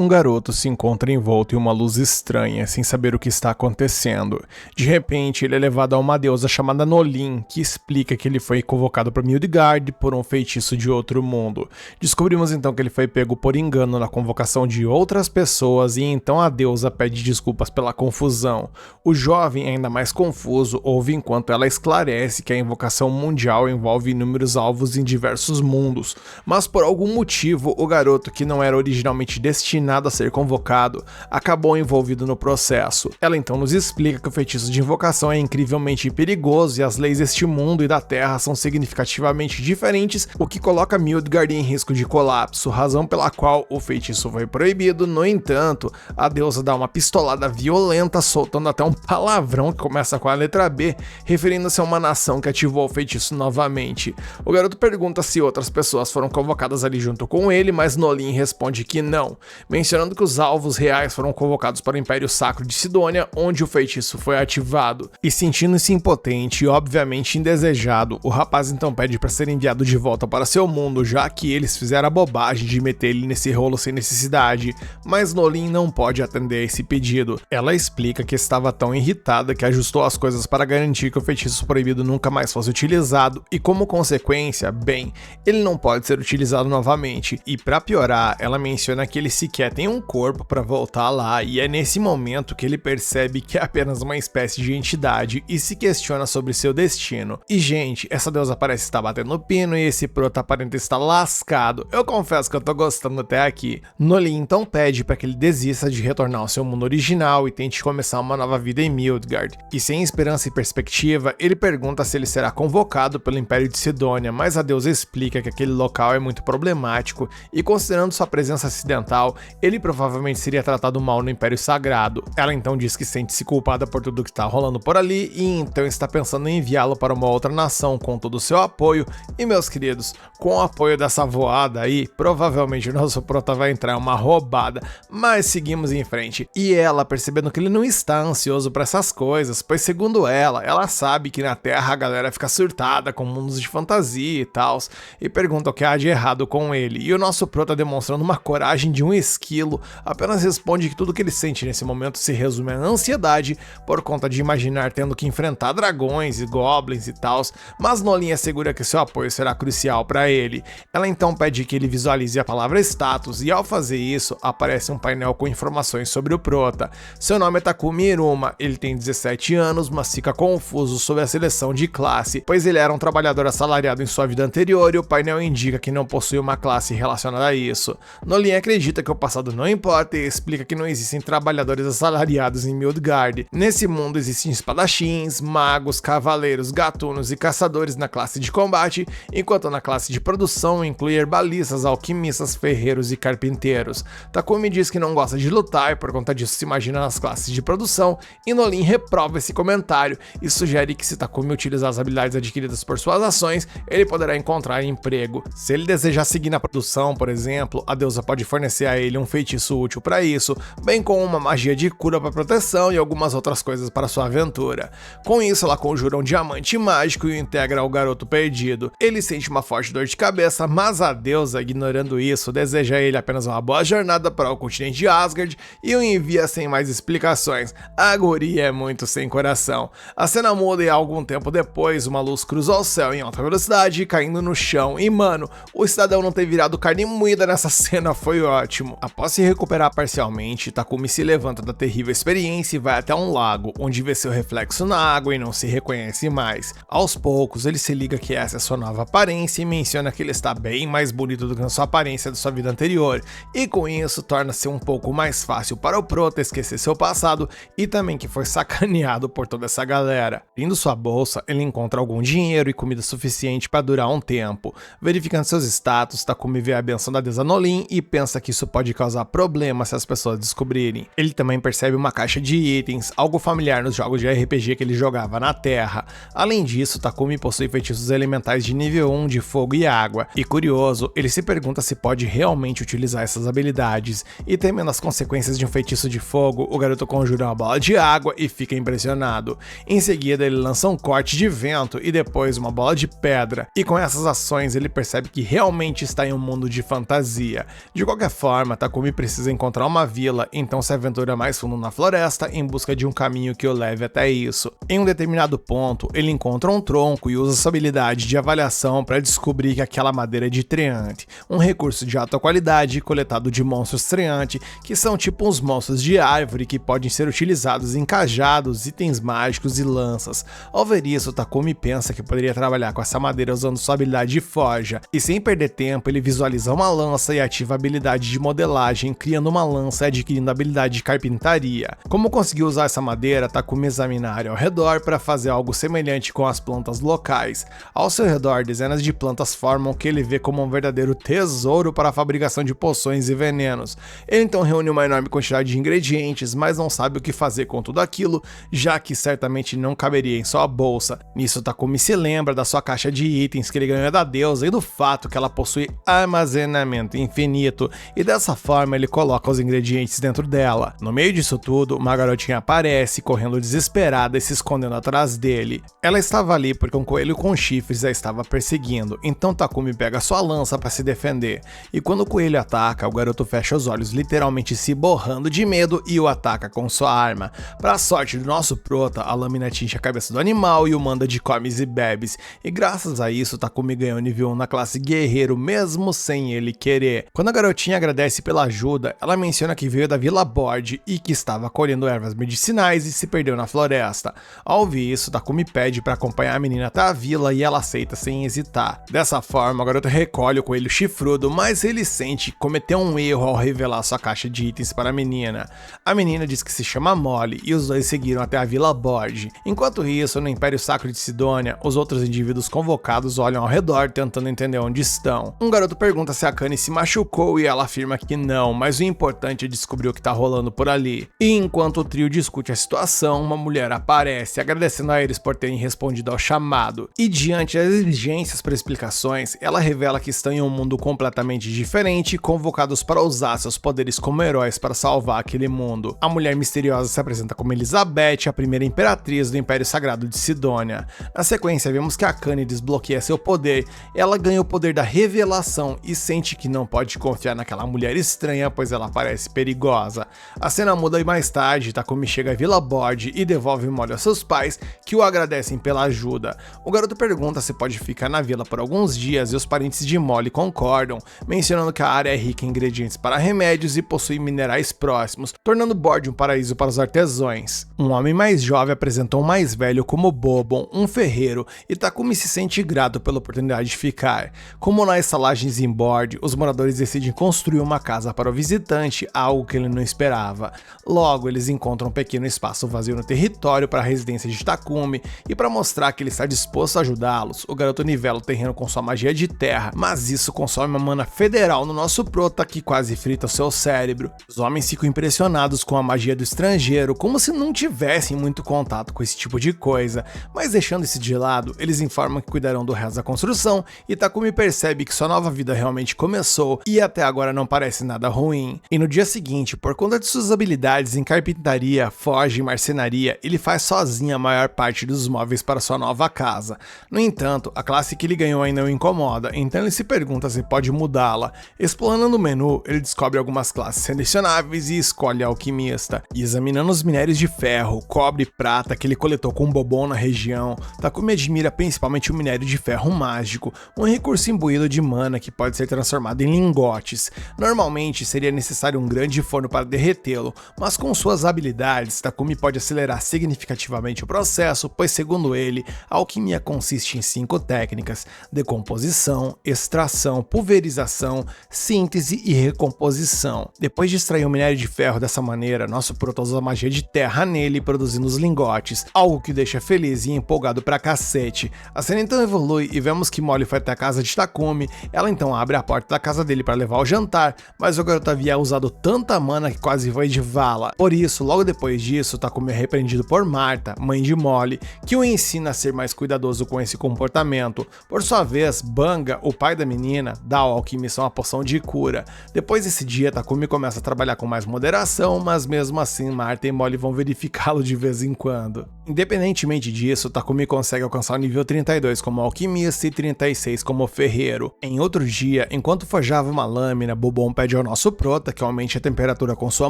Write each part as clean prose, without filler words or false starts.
Um garoto se encontra envolto em uma luz estranha, sem saber o que está acontecendo. De repente, ele é levado a uma deusa chamada Nolin, que explica que ele foi convocado para Midgard por um feitiço de outro mundo. Descobrimos então que ele foi pego por engano na convocação de outras pessoas e então a deusa pede desculpas pela confusão. O jovem, ainda mais confuso, ouve enquanto ela esclarece que a invocação mundial envolve inúmeros alvos em diversos mundos, mas por algum motivo o garoto, que não era originalmente destinado a ser convocado, acabou envolvido no processo. Ela então nos explica que o feitiço de invocação é incrivelmente perigoso e as leis deste mundo e da Terra são significativamente diferentes, o que coloca Midgard em risco de colapso, razão pela qual o feitiço foi proibido. No entanto, a deusa dá uma pistolada violenta, soltando até um palavrão que começa com a letra B, referindo-se a uma nação que ativou o feitiço novamente. O garoto pergunta se outras pessoas foram convocadas ali junto com ele, mas Nolin responde que não, mencionando que os alvos reais foram convocados para o Império Sacro de Sidônia, onde o feitiço foi ativado. E sentindo-se impotente e obviamente indesejado, o rapaz então pede para ser enviado de volta para seu mundo, já que eles fizeram a bobagem de meter ele nesse rolo sem necessidade, mas Nolin não pode atender a esse pedido. Ela explica que estava tão irritada que ajustou as coisas para garantir que o feitiço proibido nunca mais fosse utilizado e, como consequência, bem, ele não pode ser utilizado novamente. E para piorar, ela menciona que ele sequer tem um corpo para voltar lá, e é nesse momento que ele percebe que é apenas uma espécie de entidade e se questiona sobre seu destino. E gente, essa deusa parece estar batendo pino e esse prota aparenta estar lascado. Eu confesso que eu tô gostando até aqui. Nolin então pede para que ele desista de retornar ao seu mundo original e tente começar uma nova vida em Midgard. E sem esperança e perspectiva, ele pergunta se ele será convocado pelo Império de Sidônia, mas a deusa explica que aquele local é muito problemático e, considerando sua presença acidental, ele provavelmente seria tratado mal no Império Sagrado. Ela então diz que sente-se culpada por tudo que está rolando por ali e então está pensando em enviá-lo para uma outra nação com todo o seu apoio. E meus queridos, com o apoio dessa voada aí, provavelmente o nosso prota vai entrar em uma roubada, mas seguimos em frente. E ela, percebendo que ele não está ansioso para essas coisas, pois segundo ela sabe que na Terra a galera fica surtada com mundos de fantasia e tals, e pergunta o que há de errado com ele. E o nosso prota, demonstrando uma coragem de um esquilo, apenas responde que tudo que ele sente nesse momento se resume à ansiedade por conta de imaginar tendo que enfrentar dragões e goblins e tals, mas Nolin assegura que seu apoio será crucial para ele. Ela então pede que ele visualize a palavra status e, ao fazer isso, aparece um painel com informações sobre o prota. Seu nome é Takumi Iruma, ele tem 17 anos, mas fica confuso sobre a seleção de classe, pois ele era um trabalhador assalariado em sua vida anterior e o painel indica que não possui uma classe relacionada a isso. Nolin acredita que o passado não importa e explica que não existem trabalhadores assalariados em Midgard. Nesse mundo existem espadachins, magos, cavaleiros, gatunos e caçadores na classe de combate, enquanto na classe de produção inclui herbalistas, alquimistas, ferreiros e carpinteiros. Takumi diz que não gosta de lutar e por conta disso se imagina nas classes de produção, e Nolin reprova esse comentário e sugere que se Takumi utilizar as habilidades adquiridas por suas ações, ele poderá encontrar emprego. Se ele desejar seguir na produção, por exemplo, a deusa pode fornecer a ele um feitiço útil para isso, bem como uma magia de cura para proteção e algumas outras coisas para sua aventura. Com isso, ela conjura um diamante mágico e o integra ao garoto perdido. Ele sente uma forte dor de cabeça, mas a deusa, ignorando isso, deseja a ele apenas uma boa jornada para o continente de Asgard e o envia sem mais explicações. A guria é muito sem coração. A cena muda e algum tempo depois, uma luz cruza o céu em alta velocidade, caindo no chão. E mano, o cidadão não ter virado carne moída nessa cena foi ótimo. Após se recuperar parcialmente, Takumi se levanta da terrível experiência e vai até um lago, onde vê seu reflexo na água e não se reconhece mais. Aos poucos, ele se liga que essa é sua nova aparência e menciona que ele está bem mais bonito do que na sua aparência da sua vida anterior, e com isso torna-se um pouco mais fácil para o prota esquecer seu passado e também que foi sacaneado por toda essa galera. Abrindo sua bolsa, ele encontra algum dinheiro e comida suficiente para durar um tempo. Verificando seus status, Takumi vê a benção da deusa Nolin e pensa que isso pode causar problemas se as pessoas descobrirem. Ele também percebe uma caixa de itens, algo familiar nos jogos de RPG que ele jogava na Terra. Além disso, Takumi possui feitiços elementais de nível 1 de fogo e água, e curioso, ele se pergunta se pode realmente utilizar essas habilidades, e temendo as consequências de um feitiço de fogo, o garoto conjura uma bola de água e fica impressionado. Em seguida, ele lança um corte de vento e depois uma bola de pedra, e com essas ações ele percebe que realmente está em um mundo de fantasia. De qualquer forma, Takumi precisa encontrar uma vila, então se aventura mais fundo na floresta em busca de um caminho que o leve até isso. Em um determinado ponto, ele encontra um tronco e usa sua habilidade de avaliação para descobrir que aquela madeira é de treante, um recurso de alta qualidade coletado de monstros treante, que são tipo uns monstros de árvore que podem ser utilizados em cajados, itens mágicos e lanças. Ao ver isso, Takumi pensa que poderia trabalhar com essa madeira usando sua habilidade de forja, e sem perder tempo ele visualiza uma lança e ativa a habilidade de modelagem, criando uma lança e adquirindo a habilidade de carpintaria. Como conseguir usar essa madeira, Takumi examina a área ao redor para fazer algo semelhante com as plantas locais. Ao seu redor, dezenas de plantas formam o que ele vê como um verdadeiro tesouro para a fabricação de poções e venenos. Ele então reúne uma enorme quantidade de ingredientes, mas não sabe o que fazer com tudo aquilo, já que certamente não caberia em sua bolsa. Nisso, Takumi se lembra da sua caixa de itens que ele ganhou da deusa e do fato que ela possui armazenamento infinito, e dessa forma ele coloca os ingredientes dentro dela. No meio disso tudo, uma garotinha aparece, correndo desesperada e se escondendo atrás dele. Ela estava ali porque um coelho com chifres a estava perseguindo, então Takumi pega sua lança para se defender, e quando o coelho ataca, o garoto fecha os olhos, literalmente se borrando de medo, e o ataca com sua arma. Para a sorte do nosso prota, a lâmina atinge a cabeça do animal e o manda de comes e bebes, e graças a isso Takumi ganhou nível 1 na classe guerreiro, mesmo sem ele querer. Quando a garotinha agradece pela ajuda, ela menciona que veio da Vila Borde e que estava colhendo ervas medicinais e se perdeu na floresta. Ao ouvir isso, Takumi pede para acompanhar a menina até a vila e ela aceita sem hesitar. Dessa forma, a garota recolhe o coelho chifrudo, mas ele sente que cometeu um erro ao revelar sua caixa de itens para a menina. A menina diz que se chama Molly e os dois seguiram até a Vila Borde. Enquanto isso, no Império Sacro de Sidônia, os outros indivíduos convocados olham ao redor tentando entender onde estão. Um garoto pergunta se a Akane se machucou e ela afirma que não, mas o importante é descobrir o que tá rolando por ali. E enquanto o trio discute a situação, uma mulher aparece, agradecendo a eles por terem respondido ao chamado. E diante das exigências por explicações, ela revela que estão em um mundo completamente diferente, convocados para usar seus poderes como heróis para salvar aquele mundo. A mulher misteriosa se apresenta como Elizabeth, a primeira imperatriz do Império Sagrado de Sidônia. Na sequência, vemos que a Akane desbloqueia seu poder, ela ganha o poder da revelação e sente que não pode confiar naquela mulher estranha, pois ela parece perigosa. A cena muda e mais tarde, Takumi chega à Vila Borde e devolve Molly aos seus pais, que o agradecem pela ajuda. O garoto pergunta se pode ficar na vila por alguns dias e os parentes de Molly concordam, mencionando que a área é rica em ingredientes para remédios e possui minerais próximos, tornando Borde um paraíso para os artesãos. Um homem mais jovem apresentou um mais velho como Bobon, um ferreiro, e Takumi se sente grato pela oportunidade de ficar. Como nas estalagens em Borde, os moradores decidem construir uma casa para o visitante, algo que ele não esperava. Logo, eles encontram um pequeno espaço vazio no território para a residência de Takumi, e para mostrar que ele está disposto a ajudá-los, o garoto nivela o terreno com sua magia de terra, mas isso consome uma mana federal no nosso prota que quase frita o seu cérebro. Os homens ficam impressionados com a magia do estrangeiro, como se não tivessem muito contato com esse tipo de coisa, mas deixando isso de lado, eles informam que cuidarão do resto da construção, e Takumi percebe que sua nova vida realmente começou e até agora não parece nada ruim. E no dia seguinte, por conta de suas habilidades em carpintaria, forja e marcenaria, ele faz sozinho a maior parte dos móveis para sua nova casa. No entanto, a classe que ele ganhou ainda o incomoda, então ele se pergunta se pode mudá-la. Explorando o menu, ele descobre algumas classes selecionáveis e escolhe a alquimista. E examinando os minérios de ferro, cobre e prata que ele coletou com Bobon na região, Takumi admira principalmente o minério de ferro mágico, um recurso imbuído de mana que pode ser transformado em lingotes. Normalmente seria necessário um grande forno para derretê-lo, mas com suas habilidades, Takumi pode acelerar significativamente o processo, pois segundo ele, a alquimia consiste em 5 técnicas: decomposição, extração, pulverização, síntese e recomposição. Depois de extrair o minério de ferro dessa maneira, nosso prota usa a magia de terra nele, produzindo os lingotes, algo que deixa feliz e empolgado pra cacete. A cena então evolui e vemos que Molly foi até a casa de Takumi. Ela então abre a porta da casa dele para levar o jantar, mas o garoto havia usado tanta mana que quase foi de vala. Por isso, logo depois disso, Takumi é repreendido por Marta, mãe de Molly, que o ensina a ser mais cuidadoso com esse comportamento. Por sua vez, Banga, o pai da menina, dá ao alquimista uma poção de cura. Depois desse dia, Takumi começa a trabalhar com mais moderação, mas mesmo assim Marta e Molly vão verificá-lo de vez em quando. Independentemente disso, Takumi consegue alcançar o nível 32 como alquimista e 36 como ferreiro. Em outro dia, enquanto forjava uma lâmina, Bobon pede ao nosso prota que aumente a temperatura com sua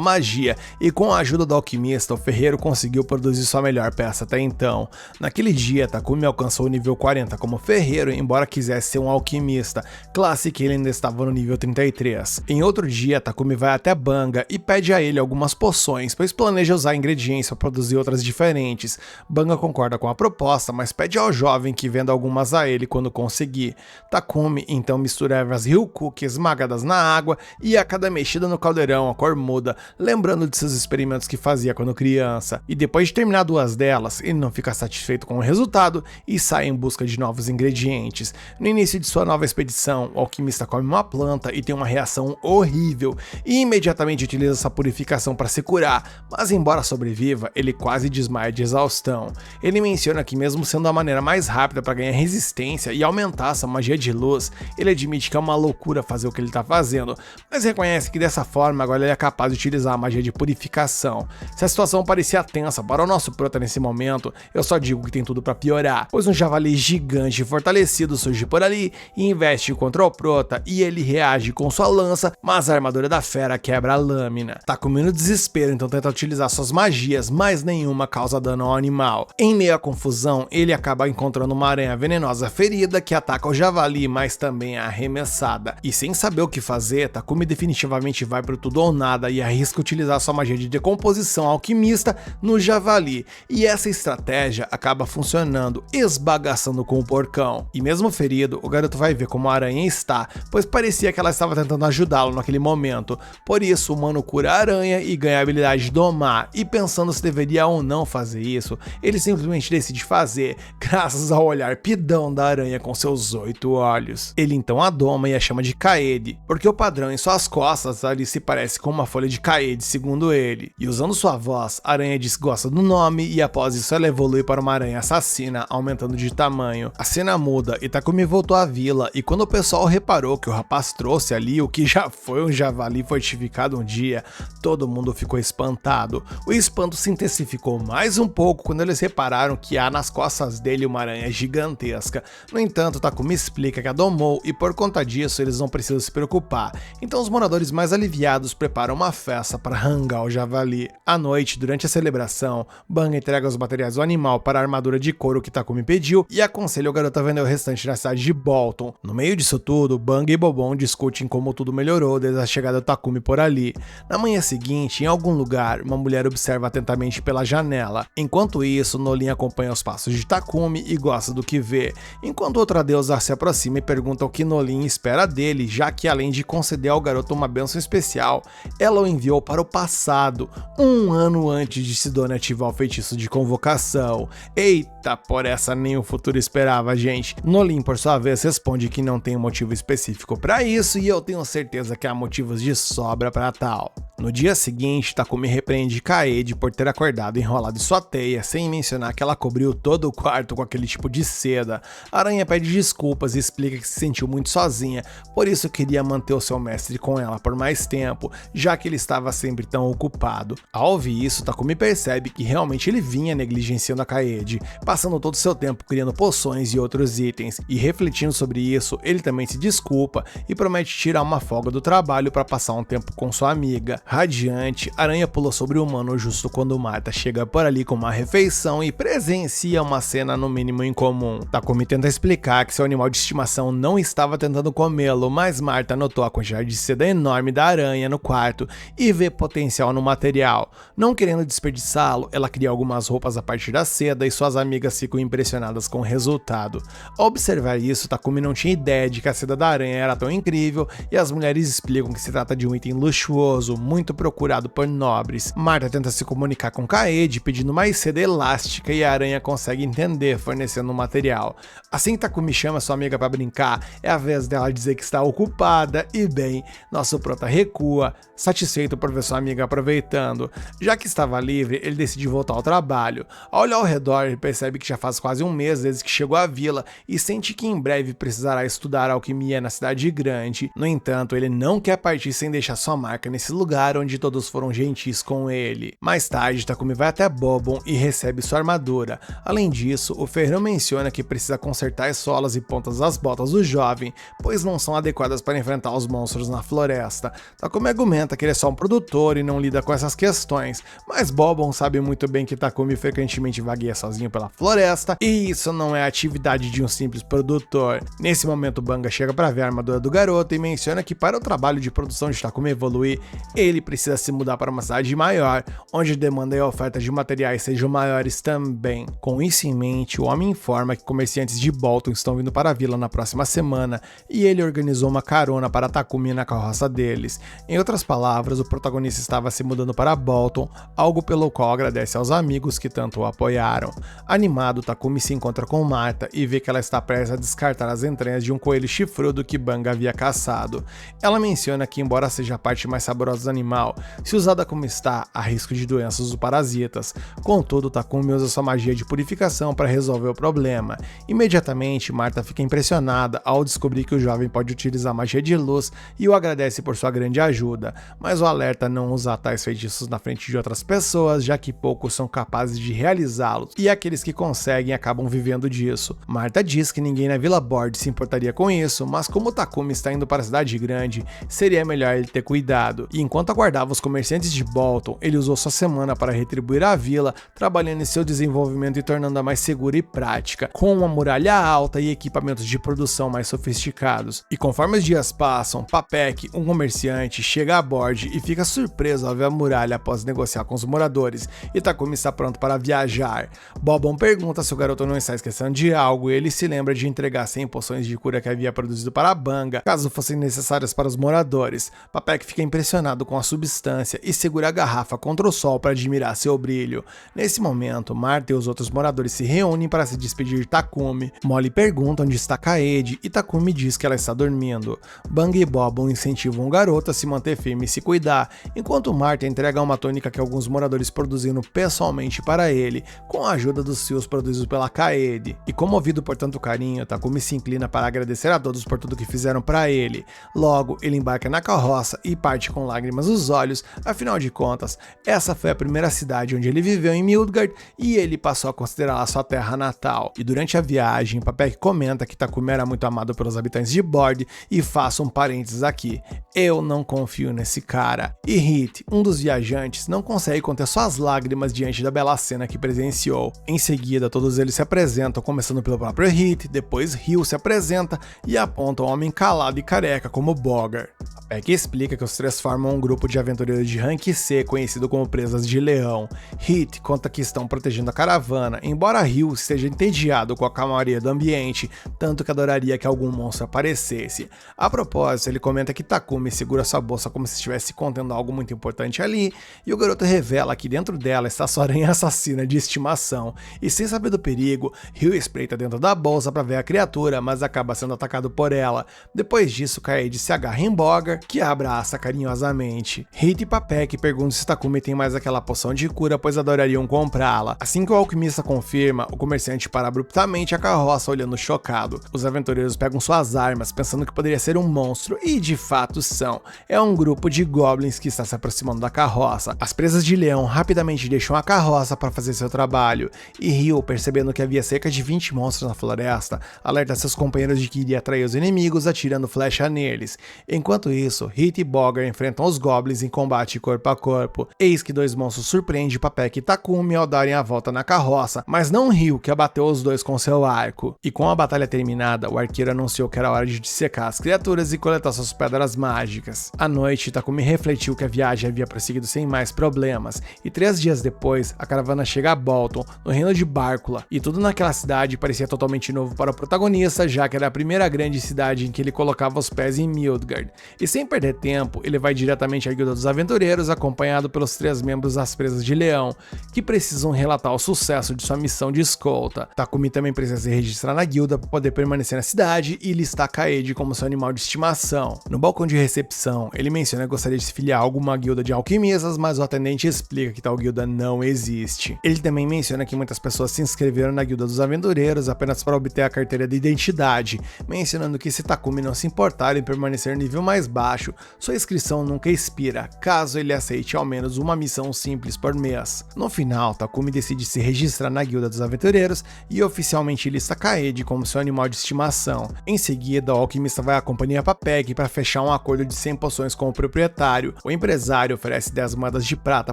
magia, e com a ajuda do alquimista, o ferreiro conseguiu produzir sua melhor peça até então. Naquele dia, Takumi alcançou o nível 40 como ferreiro, embora quisesse ser um alquimista, classe que ele ainda estava no nível 33. Em outro dia, Takumi vai até Banga e pede a ele algumas poções, pois planeja usar ingredientes para produzir outras diferentes. Banga concorda com a proposta, mas pede ao jovem que venda algumas a ele quando conseguir. Takumi então mistura ervas Ryukuki esmagadas na água e a cada mexida no caldeirão a cor muda, lembrando de seus experimentos que fazia quando criança. E depois de terminar duas delas, ele não fica satisfeito com o resultado e sai em busca de novos ingredientes. No início de sua nova expedição, o alquimista come uma planta e tem uma reação horrível e imediatamente utiliza essa purificação para se curar, mas embora sobreviva, ele quase desmaia de exaustão. Ele menciona que mesmo sendo a maneira mais rápida para ganhar resistência e aumentar sua magia de luz, ele admite que é uma loucura fazer o que ele está fazendo, mas reconhece que dessa forma agora ele é capaz de utilizar a magia de purificação. Se a situação parecia tensa para o nosso prota nesse momento, eu só digo que tem tudo para piorar, pois um javali gigante e fortalecido surge por ali e investe contra o prota e ele reage com sua lança, mas a armadura da fera quebra a lâmina. Takumi no desespero então tenta utilizar suas magias, mas nenhuma causa dano ao animal. Em meio à confusão, ele acaba encontrando uma aranha venenosa ferida que ataca o javali, mas também é arremessada. E sem saber o que fazer, Takumi definitivamente vai pro tudo ou nada e arrisca utilizar sua magia de decomposição alquimista no javali. E essa estratégia acaba funcionando, esbagaçando com o porcão. E mesmo ferido, o garoto vai ver como a aranha está, pois parecia que ela estava tentando ajudá-lo naquele momento. Por isso, o humano cura a aranha e ganha a habilidade de domar, e pensando se deveria ou não fazer isso, ele simplesmente decide fazer, graças ao olhar pidão da aranha com seus 8 olhos. Ele então a doma e a chama de Kaede, porque o padrão em suas costas ali se parece com uma folha de Kaede, segundo ele. E usando sua voz, a aranha diz que gosta do nome e após isso ela evolui para uma aranha assassina, aumentando de tamanho. A cena muda e Takumi voltou à vila, e quando o pessoal reparou que o rapaz trouxe ali o que já foi um javali fortificado um dia, todo mundo ficou espantado. O espanto se intensificou mais um pouco quando eles repararam que há nas costas dele uma aranha gigantesca. No entanto, Takumi explica que a domou e por conta disso eles não precisam se preocupar. Então os moradores mais aliviados preparam uma festa para rangar o javali. À noite, durante a celebração, Banga entrega os materiais do animal para a armadura de couro que Takumi pediu e aconselha o garoto a vender o restante na cidade de Bolton. No meio disso tudo, Banga e Bobon discutem como tudo melhorou desde a chegada do Takumi por ali. Na manhã seguinte, em algum lugar, uma mulher observa atentamente pela janela. Enquanto isso, Nolin acompanha os passos de Takumi e gosta do que vê, enquanto outra deusa se aproxima e pergunta o que Nolin espera dele, já que além de conceder ao garoto uma bênção especial, ela o enviou para o passado, um ano antes de Sidônia ativar o feitiço de convocação. Eita, por essa nem o futuro esperava, gente. Nolin, por sua vez, responde que não tem um motivo específico para isso e eu tenho certeza que há motivos de sobra para tal. No dia seguinte, Takumi repreende Kaede por ter acordado enrolado em sua teia, sem mencionar que ela cobriu todo o quarto com aquele tipo de seda. A aranha pede desculpas e explica que se sentiu muito sozinha, por isso queria manter o seu mestre com ela por mais tempo, já que ele estava sempre tão ocupado. Ao ouvir isso, Takumi percebe que realmente ele vinha negligenciando a Kaede, passando todo o seu tempo criando poções e outros itens, e refletindo sobre isso, ele também se desculpa e promete tirar uma folga do trabalho para passar um tempo com sua amiga. Radiante, Aranha pula sobre o humano justo quando Marta chega por ali com uma refeição e presencia uma cena no mínimo incomum. Takumi tenta explicar que seu animal de estimação não estava tentando comê-lo, mas Marta notou a quantidade de seda enorme da aranha no quarto e vê potencial no material. Não querendo desperdiçá-lo, ela cria algumas roupas a partir da seda e suas amigas ficam impressionadas com o resultado. Ao observar isso, Takumi não tinha ideia de que a seda da aranha era tão incrível e as mulheres explicam que se trata de um item luxuoso, muito procurado por nobres. Marta tenta se comunicar com Kaede pedindo mais seda elástica e a aranha consegue entender, fornecendo o material. Assim Takumi chama sua amiga para brincar, é a vez dela dizer que está ocupada e bem, nosso prota recua, satisfeito por ver sua amiga aproveitando. Já que estava livre, ele decide voltar ao trabalho. Ao olhar ao redor, ele percebe que já faz quase um mês desde que chegou à vila e sente que em breve precisará estudar alquimia na cidade grande. No entanto, ele não quer partir sem deixar sua marca nesse lugar lugar onde todos foram gentis com ele. Mais tarde, Takumi vai até Bobon e recebe sua armadura. Além disso, o ferreiro menciona que precisa consertar as solas e pontas das botas do jovem, pois não são adequadas para enfrentar os monstros na floresta. Takumi argumenta que ele é só um produtor e não lida com essas questões, mas Bobon sabe muito bem que Takumi frequentemente vagueia sozinho pela floresta, e isso não é a atividade de um simples produtor. Nesse momento, Banga chega para ver a armadura do garoto e menciona que para o trabalho de produção de Takumi evoluir, ele precisa se mudar para uma cidade maior, onde a demanda e a oferta de materiais sejam maiores também. Com isso em mente, o homem informa que comerciantes de Bolton estão vindo para a vila na próxima semana e ele organizou uma carona para Takumi na carroça deles. Em outras palavras, o protagonista estava se mudando para Bolton, algo pelo qual agradece aos amigos que tanto o apoiaram. Animado, Takumi se encontra com Marta e vê que ela está prestes a descartar as entranhas de um coelho chifrudo que Banga havia caçado. Ela menciona que, embora seja a parte mais saborosa do animal, se usada como está, há risco de doenças ou parasitas. Contudo, Takumi usa sua magia de purificação para resolver o problema. Imediatamente, Marta fica impressionada ao descobrir que o jovem pode utilizar magia de luz e o agradece por sua grande ajuda, mas o alerta não usar tais feitiços na frente de outras pessoas, já que poucos são capazes de realizá-los, e aqueles que conseguem acabam vivendo disso. Marta diz que ninguém na Vila Bord se importaria com isso, mas como Takumi está indo para a cidade grande, seria melhor ele ter cuidado. E enquanto aguardava os comerciantes de Bolton, ele usou sua semana para retribuir a vila, trabalhando em seu desenvolvimento e tornando-a mais segura e prática, com uma muralha alta e equipamentos de produção mais sofisticados. E conforme os dias passam, Papek, um comerciante, chega a bordo e fica surpreso ao ver a muralha após negociar com os moradores, e Takumi está pronto para viajar. Bobon pergunta se o garoto não está esquecendo de algo e ele se lembra de entregar 100 poções de cura que havia produzido para a Banga, caso fossem necessárias para os moradores. Papek fica impressionado com a substância e segura a garrafa contra o sol para admirar seu brilho. Nesse momento, Marta e os outros moradores se reúnem para se despedir de Takumi. Molly pergunta onde está Kaede e Takumi diz que ela está dormindo. Banga e Bobon incentivam o garoto a se manter firme e se cuidar, enquanto Marta entrega uma tônica que alguns moradores produziram pessoalmente para ele, com a ajuda dos fios produzidos pela Kaede. E comovido por tanto carinho, Takumi se inclina para agradecer a todos por tudo que fizeram para ele. Logo, ele embarca na carroça e parte com lágrimas nos olhos, afinal de contas, essa foi a primeira cidade onde ele viveu em Midgard e ele passou a considerá-la sua terra natal. E durante a viagem, Papek comenta que Takumi era muito amado pelos habitantes de Bord, e faço um parênteses aqui, eu não confio nesse cara. E Hit, um dos viajantes, não consegue conter suas lágrimas diante da bela cena que presenciou. Em seguida, todos eles se apresentam, começando pelo próprio Hit, depois Ryu se apresenta e aponta um homem calado e careca como Bogar. Papek explica que os três formam um grupo de aventureiros de rank C, conhecido como Presas de Leão. Hit conta que estão protegendo a caravana, embora Ryu esteja entediado com a calmaria do ambiente, tanto que adoraria que algum monstro aparecesse. A propósito, ele comenta que Takumi segura sua bolsa como se estivesse contendo algo muito importante ali, e o garoto revela que dentro dela está sua aranha assassina de estimação, e sem saber do perigo, Ryu espreita dentro da bolsa para ver a criatura, mas acaba sendo atacado por ela. Depois disso, Kaede se agarra em Bogar, que a abraça carinhosamente. Hit e Papek perguntam se Takumi tem mais aquela poção de cura, pois adorariam comprá-la. Assim que o alquimista confirma, o comerciante para abruptamente a carroça, olhando chocado. Os aventureiros pegam suas armas, pensando que poderia ser um monstro, e de fato são. É um grupo de goblins que está se aproximando da carroça. As presas de leão rapidamente deixam a carroça para fazer seu trabalho, e Ryu, percebendo que havia cerca de 20 monstros na floresta, alerta seus companheiros de que iria atrair os inimigos atirando flecha neles. Enquanto isso, Hit e Bogar enfrentam os goblins em combate corpo a corpo. Eis que dois monstros surpreendem Papek e Takumi ao darem a volta na carroça, mas não Ryu, que abateu os dois com seu arco. E com a batalha terminada, o arqueiro anunciou que era hora de dissecar as criaturas e coletar suas pedras mágicas. À noite, Takumi refletiu que a viagem havia prosseguido sem mais problemas, e 3 dias depois, a caravana chega a Bolton, no reino de Bárcula, e tudo naquela cidade parecia totalmente novo para o protagonista, já que era a primeira grande cidade em que ele colocava os pés em Midgard. E sem perder tempo, ele vai diretamente à Guilda dos Aventureiros, acompanhado pelos 3 membros das Presas de Leão, que precisam relatar o sucesso de sua missão de escolta. Takumi também precisa se registrar na guilda para poder permanecer na cidade e listar Kaede como seu animal de estimação. No balcão de recepção, ele menciona que gostaria de se filiar a alguma guilda de alquimistas, mas o atendente explica que tal guilda não existe. Ele também menciona que muitas pessoas se inscreveram na Guilda dos Aventureiros apenas para obter a carteira de identidade, mencionando que se Takumi não se importar em permanecer no nível mais baixo, sua inscrição nunca expira respira, caso ele aceite ao menos uma missão simples por mês. No final, Takumi decide se registrar na Guilda dos Aventureiros e oficialmente lista Kaede como seu animal de estimação. Em seguida, o alquimista vai à companhia Papek para fechar um acordo de 100 poções com o proprietário. O empresário oferece 10 moedas de prata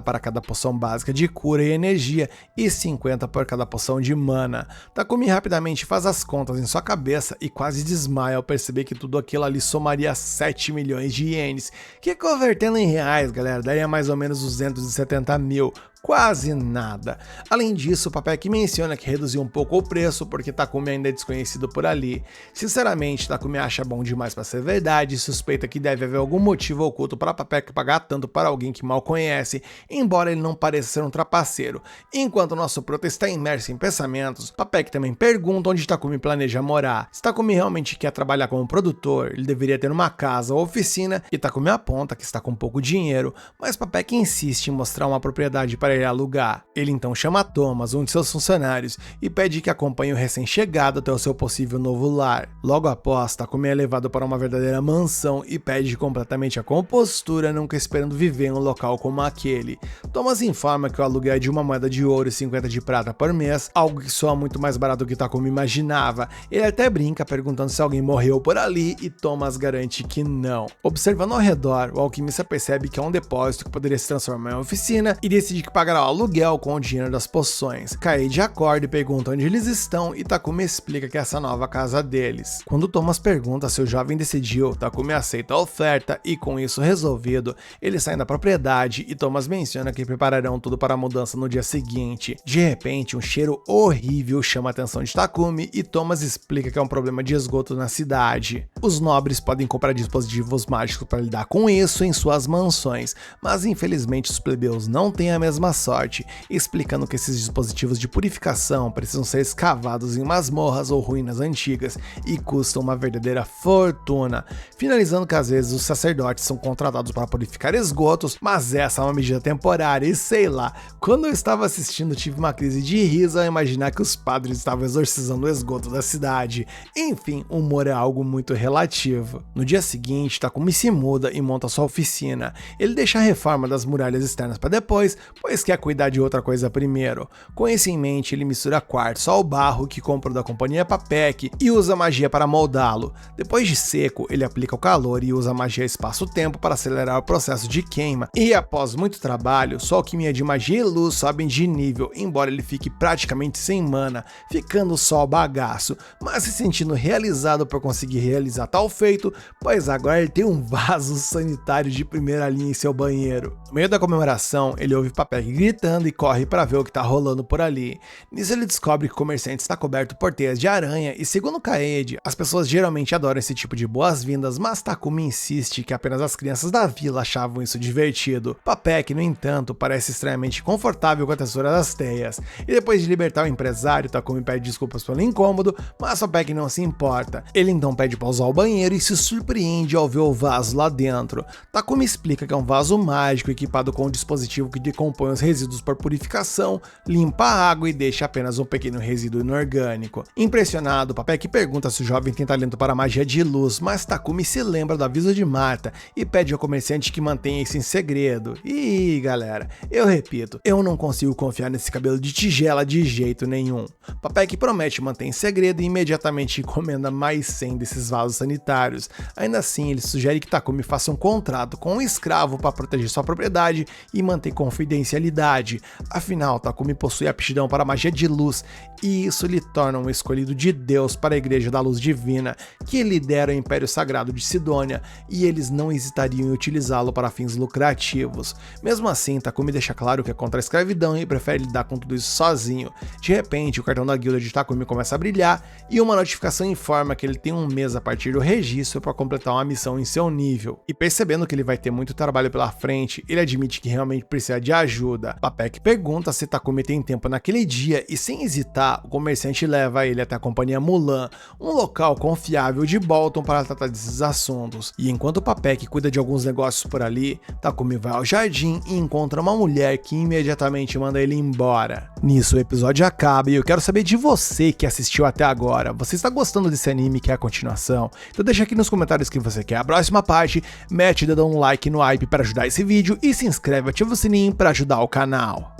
para cada poção básica de cura e energia e 50 por cada poção de mana. Takumi rapidamente faz as contas em sua cabeça e quase desmaia ao perceber que tudo aquilo ali somaria 7 milhões de ienes, que convertendo em reais, galera, daria mais ou menos 270 mil. Quase nada. Além disso, o Papek menciona que reduziu um pouco o preço porque Takumi ainda é desconhecido por ali. Sinceramente, Takumi acha bom demais para ser verdade e suspeita que deve haver algum motivo oculto para Papek pagar tanto para alguém que mal conhece, embora ele não pareça ser um trapaceiro. Enquanto nosso prota está imerso em pensamentos, Papek também pergunta onde Takumi planeja morar. Se Takumi realmente quer trabalhar como produtor, ele deveria ter uma casa ou oficina, e Takumi aponta que está com pouco dinheiro, mas Papek insiste em mostrar uma propriedade para ele alugar. Ele então chama Thomas, um de seus funcionários, e pede que acompanhe o recém-chegado até o seu possível novo lar. Logo após, Takumi é levado para uma verdadeira mansão e perde completamente a compostura, nunca esperando viver em um local como aquele. Thomas informa que o aluguel é de uma moeda de ouro e 50 de prata por mês, algo que soa muito mais barato do que Takumi imaginava. Ele até brinca perguntando se alguém morreu por ali e Thomas garante que não. Observando ao redor, o alquimista percebe que é um depósito que poderia se transformar em oficina e decide que pagará o aluguel com o dinheiro das poções. Kaede acorda e pergunta onde eles estão e Takumi explica que essa nova casa deles. Quando Thomas pergunta se o jovem decidiu, Takumi aceita a oferta e com isso resolvido, eles saem da propriedade e Thomas menciona que prepararão tudo para a mudança no dia seguinte. De repente, um cheiro horrível chama a atenção de Takumi e Thomas explica que é um problema de esgoto na cidade. Os nobres podem comprar dispositivos mágicos para lidar com isso em suas mansões, mas infelizmente os plebeus não têm a mesma sorte, explicando que esses dispositivos de purificação precisam ser escavados em masmorras ou ruínas antigas e custam uma verdadeira fortuna, finalizando que às vezes os sacerdotes são contratados para purificar esgotos, mas essa é uma medida temporária e sei lá, quando eu estava assistindo tive uma crise de riso ao imaginar que os padres estavam exorcizando o esgoto da cidade. Enfim, o humor é algo muito relativo. No dia seguinte, Takumi se muda e monta sua oficina. Ele deixa a reforma das muralhas externas para depois, pois quer cuidar de outra coisa primeiro. Com isso em mente, ele mistura quartzo ao barro que comprou da companhia Papek e usa magia para moldá-lo. Depois de seco, ele aplica o calor e usa magia espaço-tempo para acelerar o processo de queima. E após muito trabalho, sua alquimia de magia e luz sobem de nível, embora ele fique praticamente sem mana, ficando só o bagaço, mas se sentindo realizado por conseguir realizar tal feito, pois agora ele tem um vaso sanitário de primeira linha em seu banheiro. No meio da comemoração, ele ouve Papek gritando e corre para ver o que tá rolando por ali. Nisso ele descobre que o comerciante está coberto por teias de aranha e, segundo Kaede, as pessoas geralmente adoram esse tipo de boas-vindas, mas Takumi insiste que apenas as crianças da vila achavam isso divertido. Papek, no entanto, parece estranhamente confortável com a textura das teias, e depois de libertar o empresário, Takumi pede desculpas pelo incômodo, mas Papek não se importa. Ele então pede para usar o banheiro e se surpreende ao ver o vaso lá dentro. Takumi explica que é um vaso mágico equipado com um dispositivo que decompõe os resíduos por purificação, limpa a água e deixa apenas um pequeno resíduo inorgânico. Impressionado, Papek pergunta se o jovem tem talento para magia de luz, mas Takumi se lembra do aviso de Marta e pede ao comerciante que mantenha isso em segredo. E galera, eu repito, eu não consigo confiar nesse cabelo de tigela de jeito nenhum. Papek promete manter em segredo e imediatamente encomenda mais 100 desses vasos sanitários. Ainda assim, ele sugere que Takumi faça um contrato com um escravo para proteger sua propriedade e manter confidencialidade. Afinal, Takumi possui aptidão para magia de luz e isso lhe torna um escolhido de Deus para a Igreja da Luz Divina, que lidera o Império Sagrado de Sidônia, e eles não hesitariam em utilizá-lo para fins lucrativos. Mesmo assim, Takumi deixa claro que é contra a escravidão e prefere lidar com tudo isso sozinho. De repente, o cartão da guilda de Takumi começa a brilhar e uma notificação informa que ele tem um mês a partir do registro para completar uma missão em seu nível. E percebendo que ele vai ter muito trabalho pela frente, ele admite que realmente precisa de ajuda. Papek pergunta se Takumi tem tempo naquele dia e, sem hesitar, o comerciante leva ele até a companhia Mulan, um local confiável de Bolton para tratar desses assuntos. E enquanto Papek cuida de alguns negócios por ali, Takumi vai ao jardim e encontra uma mulher que imediatamente manda ele embora. Nisso o episódio acaba e eu quero saber de você que assistiu até agora. Você está gostando desse anime que é a continuação? Então deixa aqui nos comentários o que você quer a próxima parte, mete o dedão no like like no hype para ajudar esse vídeo e se inscreve e ativa o sininho para ajudar o canal.